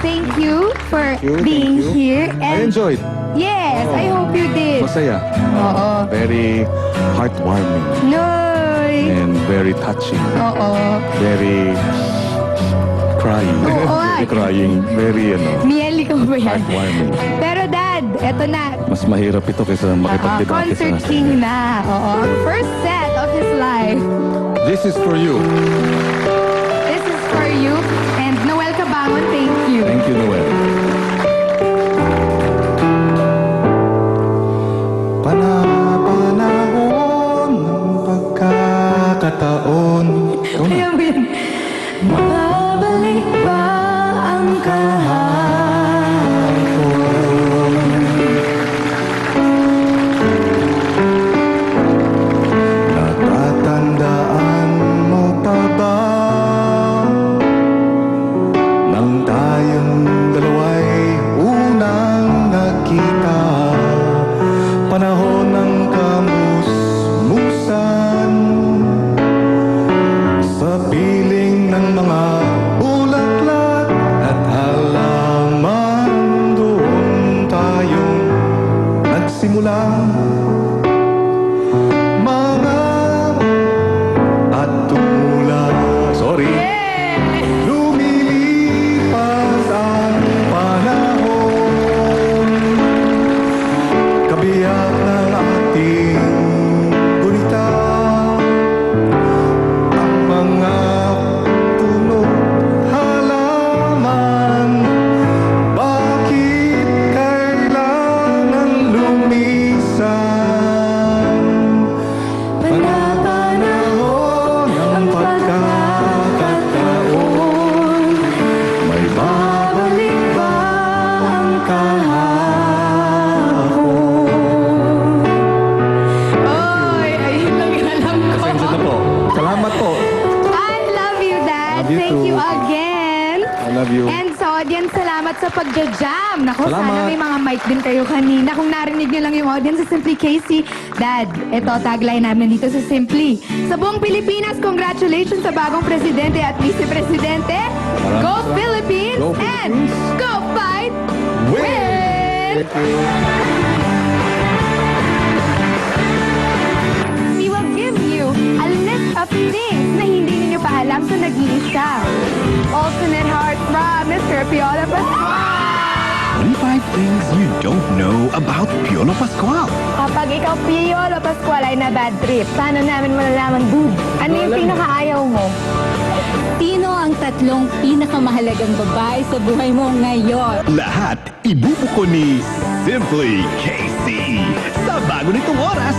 thank you for being thank you. here. I enjoyed. Yes, I hope you did. Masaya. Oo. Very heartwarming Noy. and very touching. Oo. Very crying. Oo, Very crying. Very, Miel, ikaw ba yan? heartwarming. Pero Dad, eto na. Mas mahirap ito kaysa makipagdebate Concert sa king na. Oo. Ang first set of his life. This is for you. This is for you. And Noel Cabangon, thank you. Thank you, Noel. Panahon ng pagkakataon. Ikaw na. Ayan mo yun. Mabalik ba ang kahapon? Natatandaan mo pa ba nang tayong dalawa'y unang nakita? Panahon ng kamusmusan sa piling ng mga bulaklak at halaman. Doon tayong nagsimula mga at tumula. Sorry. Lumilipas ang panahon, kabiyak ng ating gunita. Ang mga puno, halaman, bakit kailangan lumisan? Panahon ng pagkakataon, may babalik ba ang kahapon? Oy, ayun lang yung alam ko. Pasensya na po. Salamat po. I love you, Dad. Love you Thank you too. again. I love you. And sa audience, salamat sa pagja-jam. Naku, sana Salamat. may mga mic din kayo kanina. Kung narinig niyo lang yung audience sa Simply Casey. Dad, ito tagline namin dito sa Simply. Sa buong Pilipinas, congratulations sa bagong presidente at vice-presidente. Maraming Go salamat. Philippines! Go And Philippines. go fight! Win! We will give you a list of things na hindi ninyo pa alam sa nag-iisa. Alternate heartthrob, Mr. Piola Pascual. 25 things you don't know about Piolo Pascual. Kapag ikaw, Piola Pascual, ay na-bad trip, paano namin malalaman, dude? Ano yung pinakaayaw mo? Sino ang tatlong pinakamahalagang babae sa buhay mo ngayon? Lahat ibubuko ni Simply KC sa bago nitong oras.